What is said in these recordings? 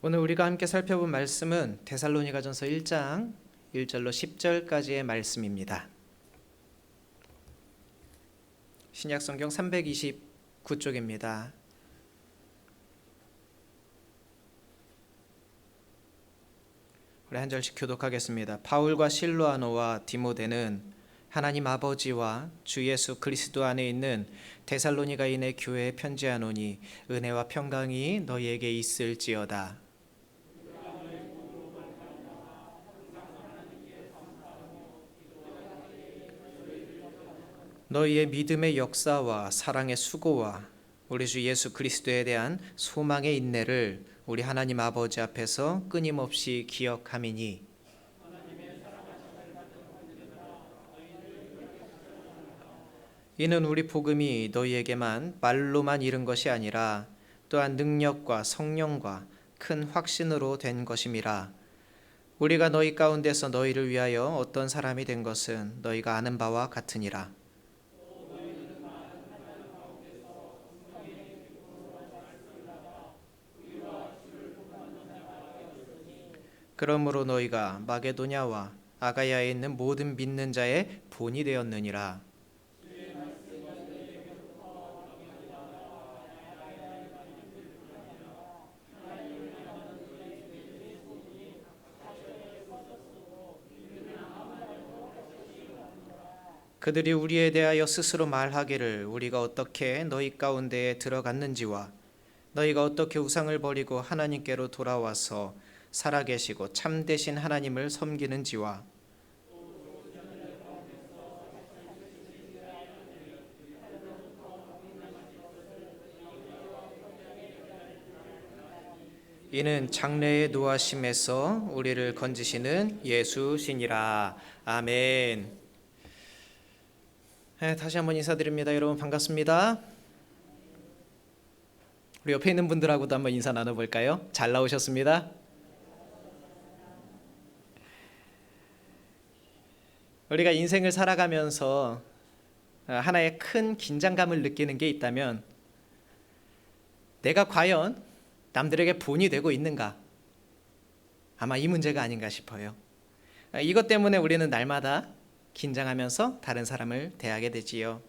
오늘 우리가 함께 살펴본 말씀은 데살로니가전서 1장 1절로 10절까지의 말씀입니다. 신약성경 329쪽입니다. 우리 한 절씩 교독하겠습니다. 바울과 실로아노와 디모데는 하나님 아버지와 주 예수 그리스도 안에 있는 데살로니가인의 교회에 편지하노니 은혜와 평강이 너희에게 있을지어다. 너희의 믿음의 역사와 사랑의 수고와 우리 주 예수 그리스도에 대한 소망의 인내를 우리 하나님 아버지 앞에서 끊임없이 기억함이니 이는 우리 복음이 너희에게만 말로만 이른 것이 아니라 또한 능력과 성령과 큰 확신으로 된 것임이라. 우리가 너희 가운데서 너희를 위하여 어떤 사람이 된 것은 너희가 아는 바와 같으니라. 그러므로 너희가 마게도냐와 아가야에 있는 모든 믿는 자의 본이 되었느니라. 그들이 우리에 대하여 스스로 말하기를 우리가 어떻게 너희 가운데에 들어갔는지와 너희가 어떻게 우상을 버리고 하나님께로 돌아와서 살아계시고 참되신 하나님을 섬기는지와 이는 장래의 노하심에서 우리를 건지시는 예수시니라. 아멘. 다시 한번 인사드립니다. 여러분 반갑습니다. 우리 옆에 있는 분들하고도 한번 인사 나눠볼까요? 잘 나오셨습니다. 우리가 인생을 살아가면서 하나의 큰 긴장감을 느끼는 게 있다면 내가 과연 남들에게 본이 되고 있는가? 아마 이 문제가 아닌가 싶어요. 이것 때문에 우리는 날마다 긴장하면서 다른 사람을 대하게 되지요.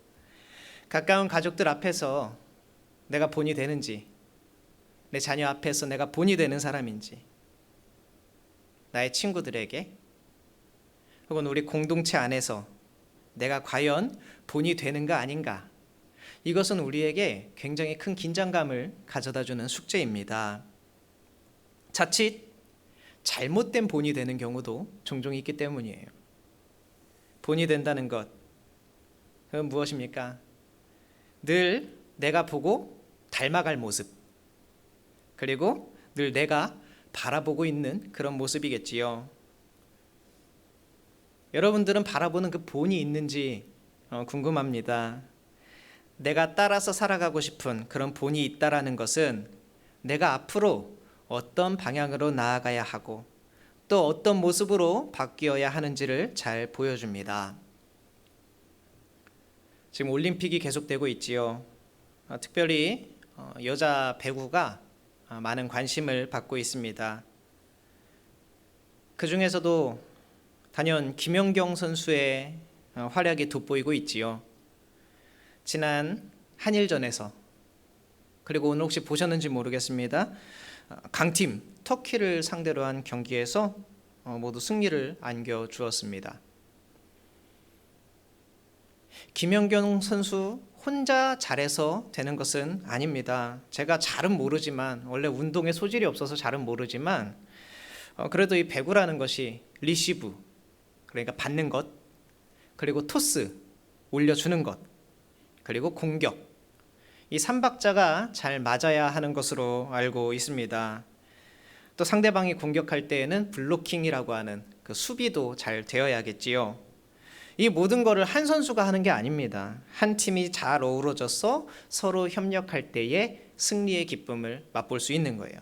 가까운 가족들 앞에서 내가 본이 되는지, 내 자녀 앞에서 내가 본이 되는 사람인지, 나의 친구들에게 혹은 우리 공동체 안에서 내가 과연 본이 되는가 아닌가, 이것은 우리에게 굉장히 큰 긴장감을 가져다주는 숙제입니다. 자칫 잘못된 본이 되는 경우도 종종 있기 때문이에요. 본이 된다는 것, 그건 무엇입니까? 늘 내가 보고 닮아갈 모습, 그리고 늘 내가 바라보고 있는 그런 모습이겠지요. 여러분들은 바라보는 그 본이 있는지 궁금합니다. 내가 따라서 살아가고 싶은 그런 본이 있다라는 것은 내가 앞으로 어떤 방향으로 나아가야 하고 또 어떤 모습으로 바뀌어야 하는지를 잘 보여줍니다. 지금 올림픽이 계속되고 있지요. 특별히 여자 배구가 많은 관심을 받고 있습니다. 그 중에서도 단연 김연경 선수의 활약이 돋보이고 있지요. 지난 한일전에서, 그리고 오늘 혹시 보셨는지 모르겠습니다. 강팀 터키를 상대로 한 경기에서 모두 승리를 안겨주었습니다. 김연경 선수 혼자 잘해서 되는 것은 아닙니다. 제가 잘은 모르지만, 원래 운동에 소질이 없어서 잘은 모르지만 그래도 이 배구라는 것이 리시브, 그러니까 받는 것, 그리고 토스, 올려주는 것, 그리고 공격, 이 3박자가 잘 맞아야 하는 것으로 알고 있습니다. 또 상대방이 공격할 때에는 블로킹이라고 하는 그 수비도 잘 되어야겠지요. 이 모든 것을 한 선수가 하는 게 아닙니다. 한 팀이 잘 어우러져서 서로 협력할 때에 승리의 기쁨을 맛볼 수 있는 거예요.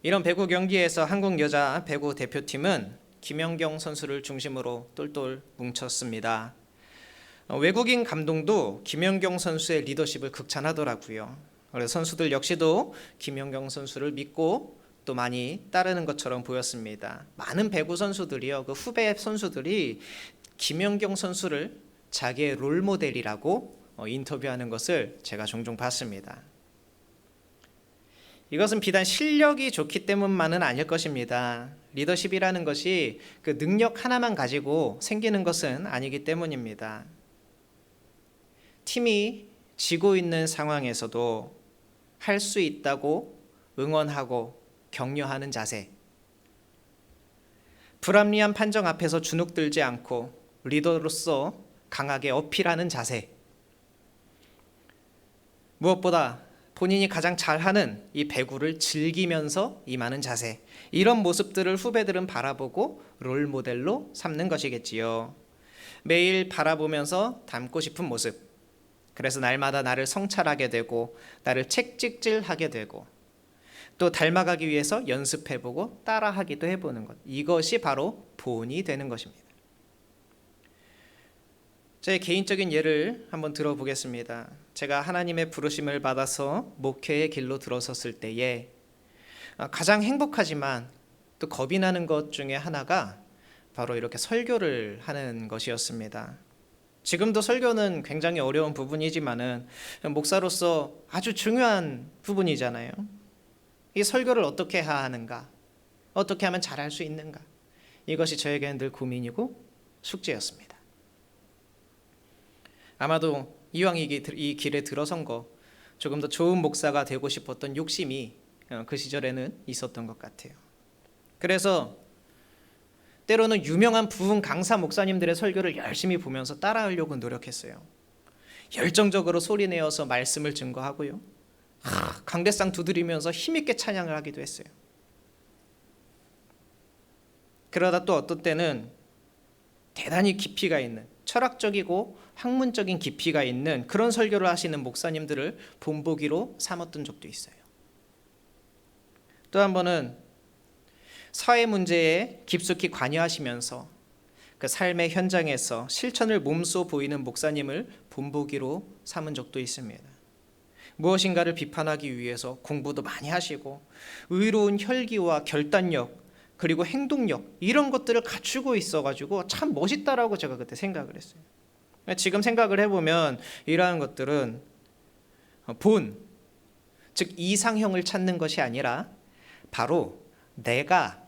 이런 배구 경기에서 한국 여자 배구 대표팀은 김연경 선수를 중심으로 똘똘 뭉쳤습니다. 외국인 감독도 김연경 선수의 리더십을 극찬하더라고요. 그래서 선수들 역시도 김연경 선수를 믿고 또 많이 따르는 것처럼 보였습니다. 많은 배구 선수들이요, 그 후배 선수들이 김연경 선수를 자기의 롤 모델이라고 인터뷰하는 것을 제가 종종 봤습니다. 이것은 비단 실력이 좋기 때문만은 아닐 것입니다. 리더십이라는 것이 그 능력 하나만 가지고 생기는 것은 아니기 때문입니다. 팀이 지고 있는 상황에서도 할 수 있다고 응원하고 격려하는 자세, 불합리한 판정 앞에서 주눅들지 않고 리더로서 강하게 어필하는 자세, 무엇보다 본인이 가장 잘하는 이 배구를 즐기면서 임하는 자세, 이런 모습들을 후배들은 바라보고 롤 모델로 삼는 것이겠지요. 매일 바라보면서 닮고 싶은 모습, 그래서 날마다 나를 성찰하게 되고 나를 책찍질하게 되고 또 닮아가기 위해서 연습해보고 따라하기도 해보는 것, 이것이 바로 본이 되는 것입니다. 제 개인적인 예를 한번 들어보겠습니다. 제가 하나님의 부르심을 받아서 목회의 길로 들어섰을 때에 가장 행복하지만 또 겁이 나는 것 중에 하나가 바로 이렇게 설교를 하는 것이었습니다. 지금도 설교는 굉장히 어려운 부분이지만은 목사로서 아주 중요한 부분이잖아요. 이 설교를 어떻게 해야 하는가, 어떻게 하면 잘할 수 있는가, 이것이 저에게는 늘 고민이고 숙제였습니다. 아마도 이왕 이 길에 들어선 거 조금 더 좋은 목사가 되고 싶었던 욕심이 그 시절에는 있었던 것 같아요. 그래서 때로는 유명한 부흥 강사 목사님들의 설교를 열심히 보면서 따라하려고 노력했어요. 열정적으로 소리내어서 말씀을 증거하고요, 강대상 두드리면서 힘있게 찬양을 하기도 했어요. 그러다 또 어떤 때는 대단히 깊이가 있는, 철학적이고 학문적인 깊이가 있는 그런 설교를 하시는 목사님들을 본보기로 삼았던 적도 있어요. 또 한 번은 사회 문제에 깊숙이 관여하시면서 그 삶의 현장에서 실천을 몸소 보이는 목사님을 본보기로 삼은 적도 있습니다. 무엇인가를 비판하기 위해서 공부도 많이 하시고 의로운 혈기와 결단력 그리고 행동력, 이런 것들을 갖추고 있어가지고 참 멋있다라고 제가 그때 생각을 했어요. 지금 생각을 해보면 이러한 것들은 본, 즉 이상형을 찾는 것이 아니라 바로 내가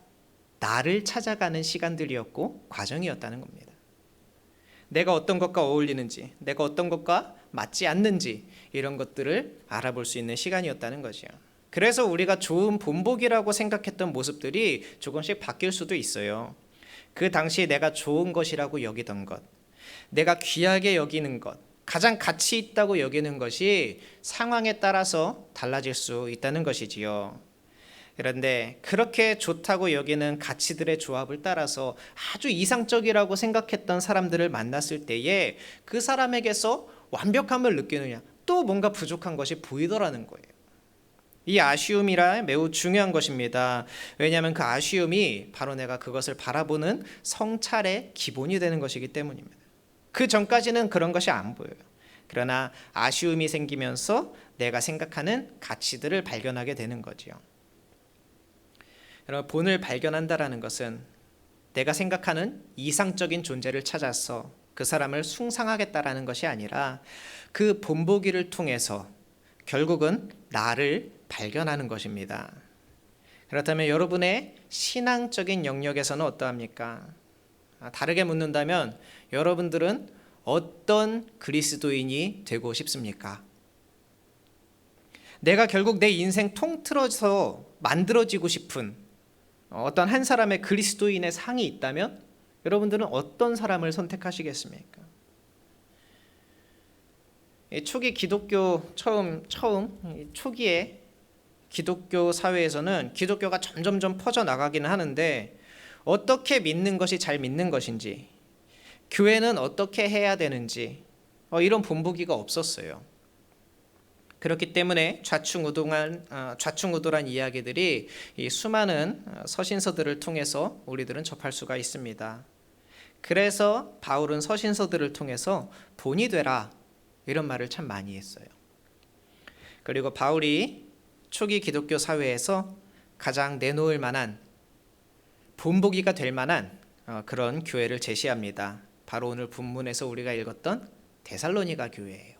나를 찾아가는 시간들이었고 과정이었다는 겁니다. 내가 어떤 것과 어울리는지, 내가 어떤 것과 맞지 않는지, 이런 것들을 알아볼 수 있는 시간이었다는 거죠. 그래서 우리가 좋은 본보기라고 생각했던 모습들이 조금씩 바뀔 수도 있어요. 그 당시에 내가 좋은 것이라고 여기던 것, 내가 귀하게 여기는 것, 가장 가치 있다고 여기는 것이 상황에 따라서 달라질 수 있다는 것이지요. 그런데 그렇게 좋다고 여기는 가치들의 조합을 따라서 아주 이상적이라고 생각했던 사람들을 만났을 때에 그 사람에게서 완벽함을 느끼느냐, 또 뭔가 부족한 것이 보이더라는 거예요. 이 아쉬움이라 매우 중요한 것입니다. 왜냐하면 그 아쉬움이 바로 내가 그것을 바라보는 성찰의 기본이 되는 것이기 때문입니다. 그 전까지는 그런 것이 안 보여요. 그러나 아쉬움이 생기면서 내가 생각하는 가치들을 발견하게 되는 거지요. 여러분, 본을 발견한다라는 것은 내가 생각하는 이상적인 존재를 찾아서 그 사람을 숭상하겠다라는 것이 아니라 그 본보기를 통해서 결국은 나를 발견하는 것입니다. 그렇다면 여러분의 신앙적인 영역에서는 어떠합니까? 다르게 묻는다면 여러분들은 어떤 그리스도인이 되고 싶습니까? 내가 결국 내 인생 통틀어서 만들어지고 싶은 어떤 한 사람의 그리스도인의 상이 있다면 여러분들은 어떤 사람을 선택하시겠습니까? 초기 기독교 초기에 기독교 사회에서는 기독교가 점점점 퍼져나가기는 하는데 어떻게 믿는 것이 잘 믿는 것인지, 교회는 어떻게 해야 되는지 이런 본보기가 없었어요. 그렇기 때문에 좌충우돌한 이야기들이 이 수많은 서신서들을 통해서 우리들은 접할 수가 있습니다. 그래서 바울은 서신서들을 통해서 본이 되라, 이런 말을 참 많이 했어요. 그리고 바울이 초기 기독교 사회에서 가장 내놓을 만한, 본보기가 될 만한 그런 교회를 제시합니다. 바로 오늘 본문에서 우리가 읽었던 데살로니가 교회예요.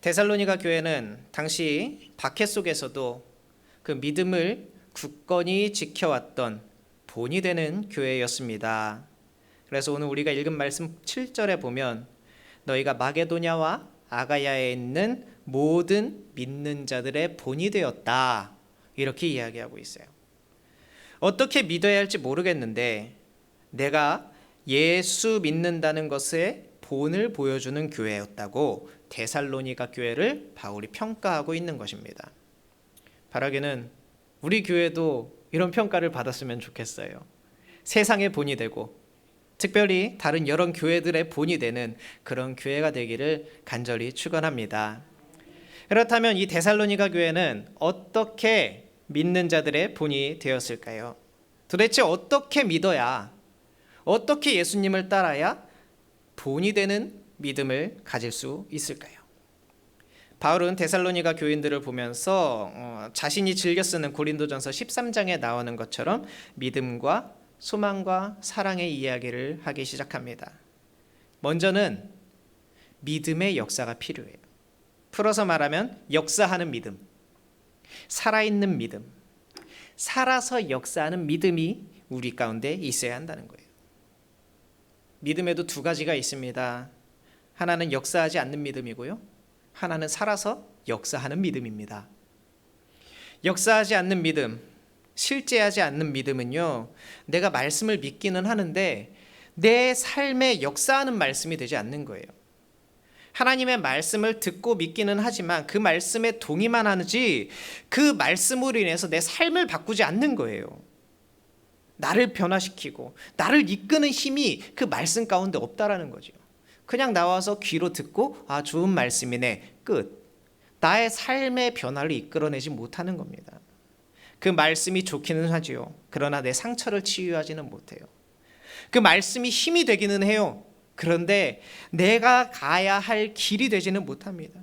데살로니가 교회는 당시 박해 속에서도 그 믿음을 굳건히 지켜왔던 본이 되는 교회였습니다. 그래서 오늘 우리가 읽은 말씀 7절에 보면 너희가 마게도냐와 아가야에 있는 모든 믿는 자들의 본이 되었다, 이렇게 이야기하고 있어요. 어떻게 믿어야 할지 모르겠는데 내가 예수 믿는다는 것의 본을 보여주는 교회였다고 데살로니가 교회를 바울이 평가하고 있는 것입니다. 바라기는 우리 교회도 이런 평가를 받았으면 좋겠어요. 세상의 본이 되고 특별히 다른 여러 교회들의 본이 되는 그런 교회가 되기를 간절히 축원합니다. 그렇다면 이 데살로니가 교회는 어떻게 믿는 자들의 본이 되었을까요? 도대체 어떻게 믿어야, 어떻게 예수님을 따라야 본이 되는 믿음을 가질 수 있을까요? 바울은 데살로니가 교인들을 보면서 자신이 즐겨 쓰는 고린도전서 13장에 나오는 것처럼 믿음과 소망과 사랑의 이야기를 하기 시작합니다. 먼저는 믿음의 역사가 필요해요. 풀어서 말하면 역사하는 믿음, 살아있는 믿음, 살아서 역사하는 믿음이 우리 가운데 있어야 한다는 거예요. 믿음에도 두 가지가 있습니다. 하나는 역사하지 않는 믿음이고요, 하나는 살아서 역사하는 믿음입니다. 역사하지 않는 믿음, 실제하지 않는 믿음은요, 내가 말씀을 믿기는 하는데 내 삶에 역사하는 말씀이 되지 않는 거예요. 하나님의 말씀을 듣고 믿기는 하지만 그 말씀에 동의만 하지 그 말씀으로 인해서 내 삶을 바꾸지 않는 거예요. 나를 변화시키고 나를 이끄는 힘이 그 말씀 가운데 없다라는 거죠. 그냥 나와서 귀로 듣고 좋은 말씀이네, 끝. 나의 삶의 변화를 이끌어내지 못하는 겁니다. 그 말씀이 좋기는 하지요. 그러나 내 상처를 치유하지는 못해요. 그 말씀이 힘이 되기는 해요. 그런데 내가 가야 할 길이 되지는 못합니다.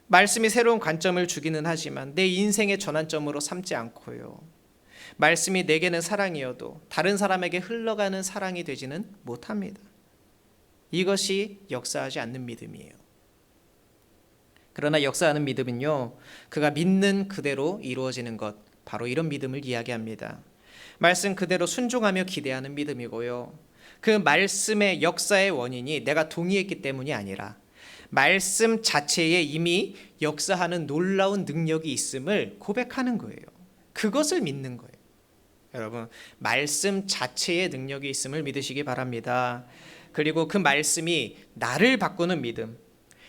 말씀이 새로운 관점을 주기는 하지만 내 인생의 전환점으로 삼지 않고요, 말씀이 내게는 사랑이어도 다른 사람에게 흘러가는 사랑이 되지는 못합니다. 이것이 역사하지 않는 믿음이에요. 그러나 역사하는 믿음은요, 그가 믿는 그대로 이루어지는 것, 바로 이런 믿음을 이야기합니다. 말씀 그대로 순종하며 기대하는 믿음이고요, 그 말씀의 역사의 원인이 내가 동의했기 때문이 아니라 말씀 자체에 이미 역사하는 놀라운 능력이 있음을 고백하는 거예요. 그것을 믿는 거예요. 여러분, 말씀 자체의 능력이 있음을 믿으시기 바랍니다. 그리고 그 말씀이 나를 바꾸는 믿음,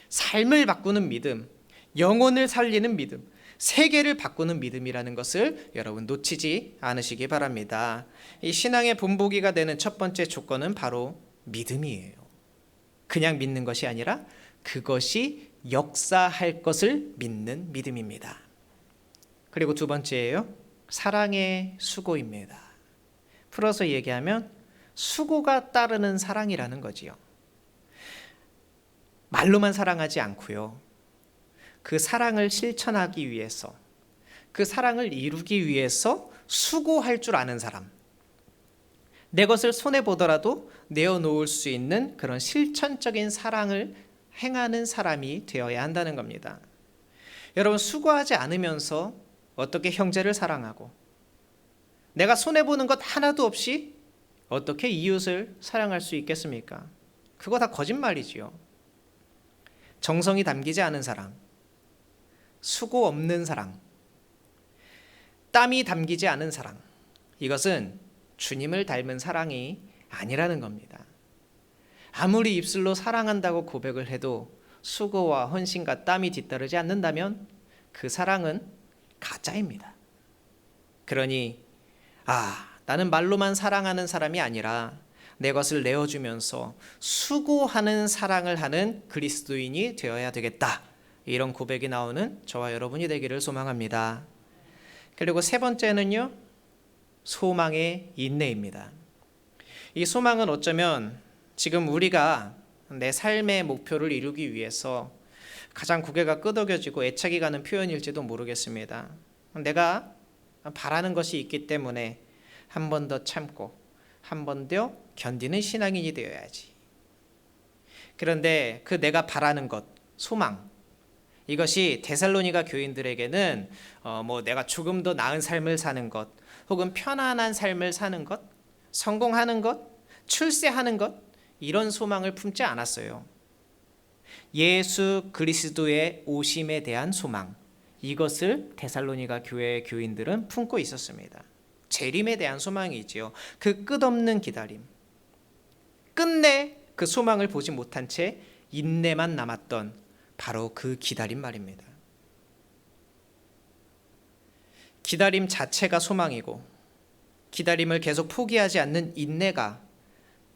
삶을 바꾸는 믿음, 영혼을 살리는 믿음, 세계를 바꾸는 믿음이라는 것을 여러분 놓치지 않으시기 바랍니다. 이 신앙의 본보기가 되는 첫 번째 조건은 바로 믿음이에요. 그냥 믿는 것이 아니라 그것이 역사할 것을 믿는 믿음입니다. 그리고 두 번째예요, 사랑의 수고입니다. 풀어서 얘기하면 수고가 따르는 사랑이라는 거지요. 말로만 사랑하지 않고요, 그 사랑을 실천하기 위해서, 그 사랑을 이루기 위해서 수고할 줄 아는 사람, 내 것을 손해보더라도 내어놓을 수 있는 그런 실천적인 사랑을 행하는 사람이 되어야 한다는 겁니다. 여러분, 수고하지 않으면서 어떻게 형제를 사랑하고 내가 손해보는 것 하나도 없이 어떻게 이웃을 사랑할 수 있겠습니까? 그거 다 거짓말이지요. 정성이 담기지 않은 사랑, 수고 없는 사랑, 땀이 담기지 않은 사랑, 이것은 주님을 닮은 사랑이 아니라는 겁니다. 아무리 입술로 사랑한다고 고백을 해도 수고와 헌신과 땀이 뒤따르지 않는다면 그 사랑은 가짜입니다. 그러니 나는 말로만 사랑하는 사람이 아니라 내 것을 내어주면서 수고하는 사랑을 하는 그리스도인이 되어야 되겠다, 이런 고백이 나오는 저와 여러분이 되기를 소망합니다. 그리고 세 번째는요, 소망의 인내입니다. 이 소망은 어쩌면 지금 우리가 내 삶의 목표를 이루기 위해서 가장 고개가 끄덕여지고 애착이 가는 표현일지도 모르겠습니다. 내가 바라는 것이 있기 때문에 한 번 더 참고 한 번 더 견디는 신앙인이 되어야지. 그런데 그 내가 바라는 것, 소망, 이것이 데살로니가 교인들에게는 내가 조금 더 나은 삶을 사는 것, 혹은 편안한 삶을 사는 것, 성공하는 것, 출세하는 것, 이런 소망을 품지 않았어요. 예수 그리스도의 오심에 대한 소망, 이것을 데살로니가 교회의 교인들은 품고 있었습니다. 재림에 대한 소망이지요. 그 끝없는 기다림. 끝내 그 소망을 보지 못한 채 인내만 남았던 바로 그 기다림 말입니다. 기다림 자체가 소망이고 기다림을 계속 포기하지 않는 인내가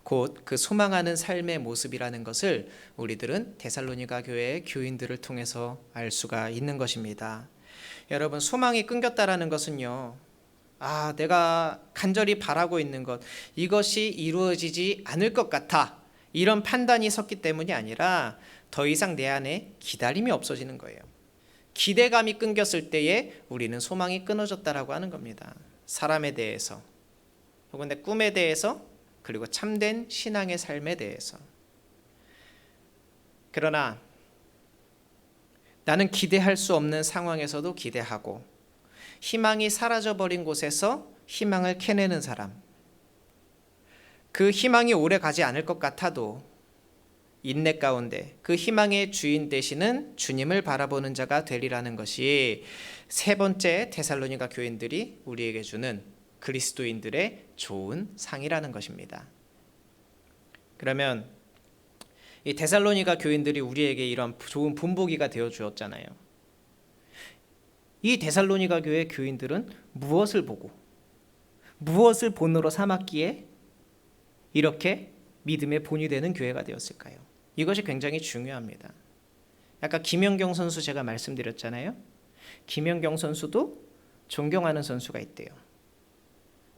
곧 그 소망하는 삶의 모습이라는 것을 우리들은 데살로니가 교회의 교인들을 통해서 알 수가 있는 것입니다. 여러분, 소망이 끊겼다라는 것은요, 내가 간절히 바라고 있는 것, 이것이 이루어지지 않을 것 같아, 이런 판단이 섰기 때문이 아니라 더 이상 내 안에 기다림이 없어지는 거예요. 기대감이 끊겼을 때에 우리는 소망이 끊어졌다라고 하는 겁니다. 사람에 대해서, 혹은 내 꿈에 대해서, 그리고 참된 신앙의 삶에 대해서. 그러나 나는 기대할 수 없는 상황에서도 기대하고, 희망이 사라져버린 곳에서 희망을 캐내는 사람, 그 희망이 오래 가지 않을 것 같아도 인내 가운데 그 희망의 주인 되시는 주님을 바라보는 자가 되리라는 것이 세 번째 데살로니가 교인들이 우리에게 주는 그리스도인들의 좋은 상이라는 것입니다. 그러면 이 데살로니가 교인들이 우리에게 이런 좋은 본보기가 되어 주었잖아요. 이 데살로니가 교회 교인들은 무엇을 보고 무엇을 본으로 삼았기에 이렇게 믿음의 본이 되는 교회가 되었을까요? 이것이 굉장히 중요합니다. 아까 김연경 선수 제가 말씀드렸잖아요. 김연경 선수도 존경하는 선수가 있대요.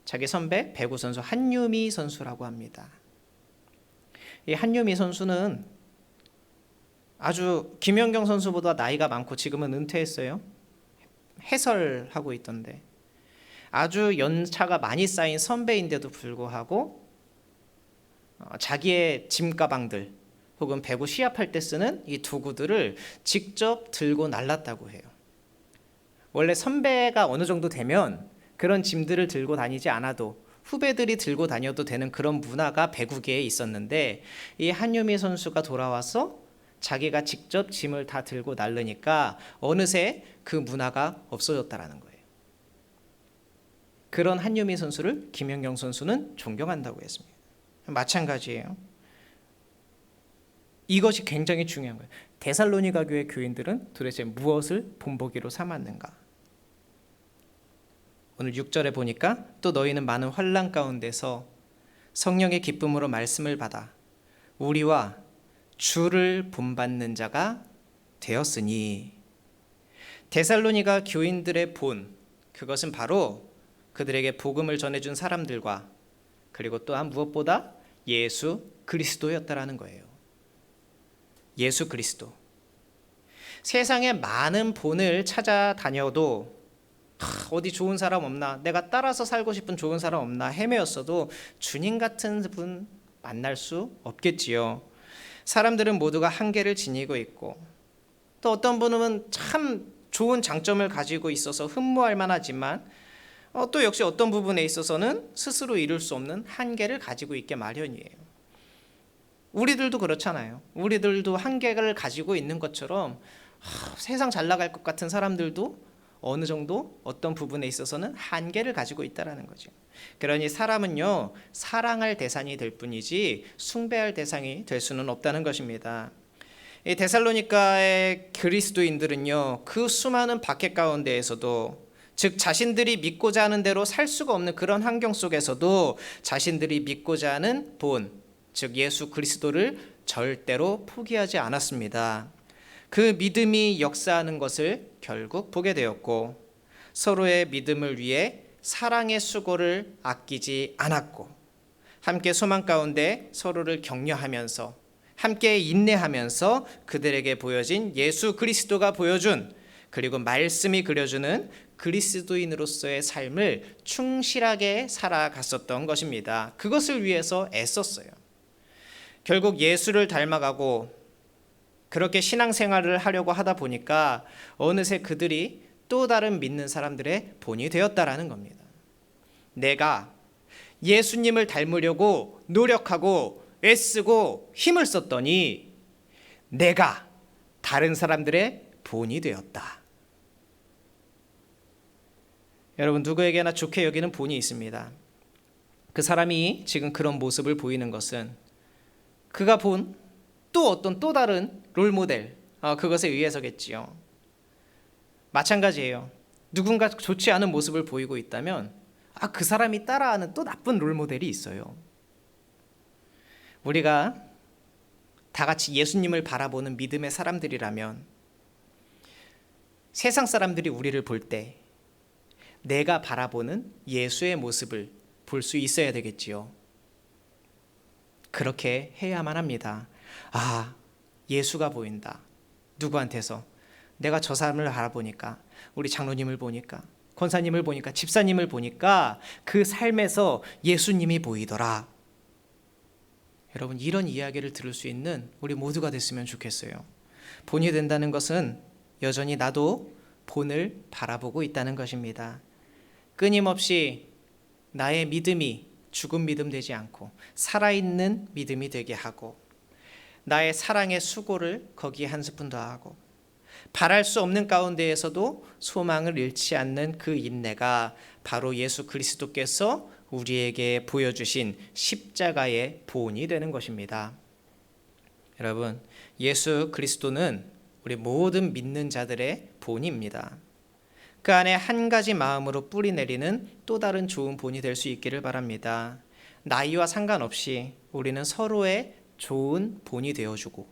자기 선배 배구 선수 한유미 선수라고 합니다. 이 한유미 선수는 아주 김연경 선수보다 나이가 많고 지금은 은퇴했어요. 해설하고 있던데 아주 연차가 많이 쌓인 선배인데도 불구하고 자기의 짐 가방들 혹은 배구 시합할 때 쓰는 이 도구들을 직접 들고 날랐다고 해요. 원래 선배가 어느 정도 되면 그런 짐들을 들고 다니지 않아도 후배들이 들고 다녀도 되는 그런 문화가 배구계에 있었는데 이 한유미 선수가 돌아와서 자기가 직접 짐을 다 들고 날르니까 어느새 그 문화가 없어졌다라는 거예요. 그런 한유미 선수를 김연경 선수는 존경한다고 했습니다. 마찬가지예요. 이것이 굉장히 중요한 거예요. 데살로니가 교회 교인들은 도대체 무엇을 본보기로 삼았는가? 오늘 6절에 보니까 또 너희는 많은 환난 가운데서 성령의 기쁨으로 말씀을 받아 우리와 주를 본받는 자가 되었으니, 데살로니가 교인들의 본, 그것은 바로 그들에게 복음을 전해준 사람들과 그리고 또한 무엇보다 예수 그리스도였다라는 거예요. 예수 그리스도. 세상에 많은 본을 찾아다녀도 어디 좋은 사람 없나, 내가 따라서 살고 싶은 좋은 사람 없나 헤매었어도 주님 같은 분 만날 수 없겠지요. 사람들은 모두가 한계를 지니고 있고 또 어떤 분은 참 좋은 장점을 가지고 있어서 흠모할 만하지만 또 역시 어떤 부분에 있어서는 스스로 이룰 수 없는 한계를 가지고 있게 마련이에요. 우리들도 그렇잖아요. 우리들도 한계를 가지고 있는 것처럼 세상 잘 나갈 것 같은 사람들도 어느 정도 어떤 부분에 있어서는 한계를 가지고 있다는 거죠. 그러니 사람은요, 사랑할 대상이 될 뿐이지 숭배할 대상이 될 수는 없다는 것입니다. 이 데살로니가의 그리스도인들은요, 그 수많은 박해 가운데에서도, 즉 자신들이 믿고자 하는 대로 살 수가 없는 그런 환경 속에서도 자신들이 믿고자 하는 본, 즉 예수 그리스도를 절대로 포기하지 않았습니다. 그 믿음이 역사하는 것을 결국 보게 되었고, 서로의 믿음을 위해 사랑의 수고를 아끼지 않았고, 함께 소망 가운데 서로를 격려하면서 함께 인내하면서 그들에게 보여진 예수 그리스도가 보여준, 그리고 말씀이 그려주는 그리스도인으로서의 삶을 충실하게 살아갔었던 것입니다. 그것을 위해서 애썼어요. 결국 예수를 닮아가고 그렇게 신앙생활을 하려고 하다 보니까 어느새 그들이 또 다른 믿는 사람들의 본이 되었다라는 겁니다. 내가 예수님을 닮으려고 노력하고 애쓰고 힘을 썼더니 내가 다른 사람들의 본이 되었다. 여러분, 누구에게나 좋게 여기는 본이 있습니다. 그 사람이 지금 그런 모습을 보이는 것은 그가 본 또 어떤 또 다른 롤모델, 그것에 의해서겠지요. 마찬가지예요. 누군가 좋지 않은 모습을 보이고 있다면 그 사람이 따라하는 또 나쁜 롤모델이 있어요. 우리가 다 같이 예수님을 바라보는 믿음의 사람들이라면 세상 사람들이 우리를 볼 때 내가 바라보는 예수의 모습을 볼 수 있어야 되겠지요. 그렇게 해야만 합니다. 예수가 보인다. 누구한테서? 내가 저 사람을 바라보니까, 우리 장로님을 보니까, 권사님을 보니까, 집사님을 보니까 그 삶에서 예수님이 보이더라. 여러분, 이런 이야기를 들을 수 있는 우리 모두가 됐으면 좋겠어요. 본이 된다는 것은 여전히 나도 본을 바라보고 있다는 것입니다. 끊임없이 나의 믿음이 죽은 믿음 되지 않고 살아있는 믿음이 되게 하고, 나의 사랑의 수고를 거기에 한 스푼 더하고, 바랄 수 없는 가운데에서도 소망을 잃지 않는 그 인내가 바로 예수 그리스도께서 우리에게 보여주신 십자가의 본이 되는 것입니다. 여러분, 예수 그리스도는 우리 모든 믿는 자들의 본입니다. 그 안에 한 가지 마음으로 뿌리 내리는 또 다른 좋은 본이 될 수 있기를 바랍니다. 나이와 상관없이 우리는 서로의 좋은 본이 되어주고,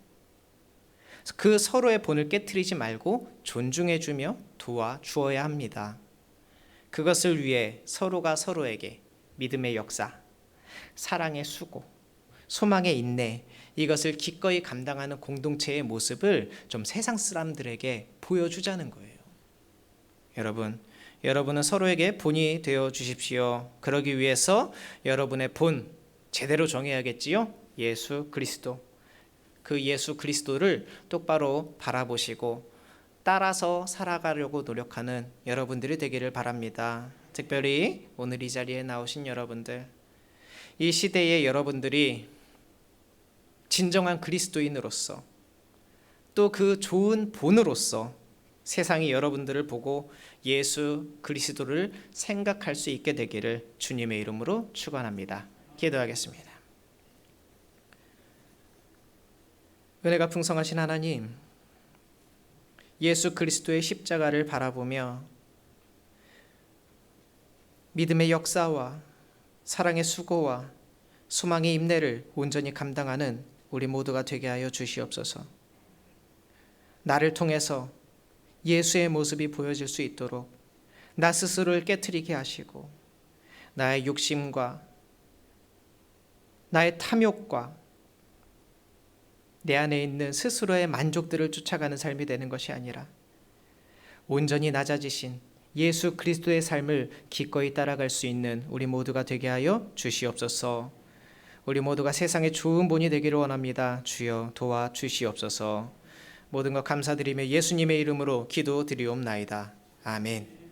그 서로의 본을 깨트리지 말고 존중해주며 도와주어야 합니다. 그것을 위해 서로가 서로에게 믿음의 역사, 사랑의 수고, 소망의 인내, 이것을 기꺼이 감당하는 공동체의 모습을 좀 세상 사람들에게 보여주자는 거예요. 여러분은 서로에게 본이 되어 주십시오. 그러기 위해서 여러분의 본 제대로 정해야겠지요? 예수 그리스도. 그 예수 그리스도를 똑바로 바라보시고 따라서 살아가려고 노력하는 여러분들이 되기를 바랍니다. 특별히 오늘 이 자리에 나오신 여러분들, 이 시대의 여러분들이 진정한 그리스도인으로서, 또 그 좋은 본으로서 세상이 여러분들을 보고 예수 그리스도를 생각할 수 있게 되기를 주님의 이름으로 축원합니다. 기도하겠습니다. 은혜가 풍성하신 하나님, 예수 그리스도의 십자가를 바라보며 믿음의 역사와 사랑의 수고와 소망의 인내를 온전히 감당하는 우리 모두가 되게 하여 주시옵소서. 나를 통해서 예수의 모습이 보여질 수 있도록 나 스스로를 깨트리게 하시고, 나의 욕심과 나의 탐욕과 내 안에 있는 스스로의 만족들을 쫓아가는 삶이 되는 것이 아니라 온전히 낮아지신 예수 그리스도의 삶을 기꺼이 따라갈 수 있는 우리 모두가 되게 하여 주시옵소서. 우리 모두가 세상의 좋은 본이 되기를 원합니다. 주여 도와주시옵소서. 모든 것 감사드리며 예수님의 이름으로 기도드리옵나이다. 아멘.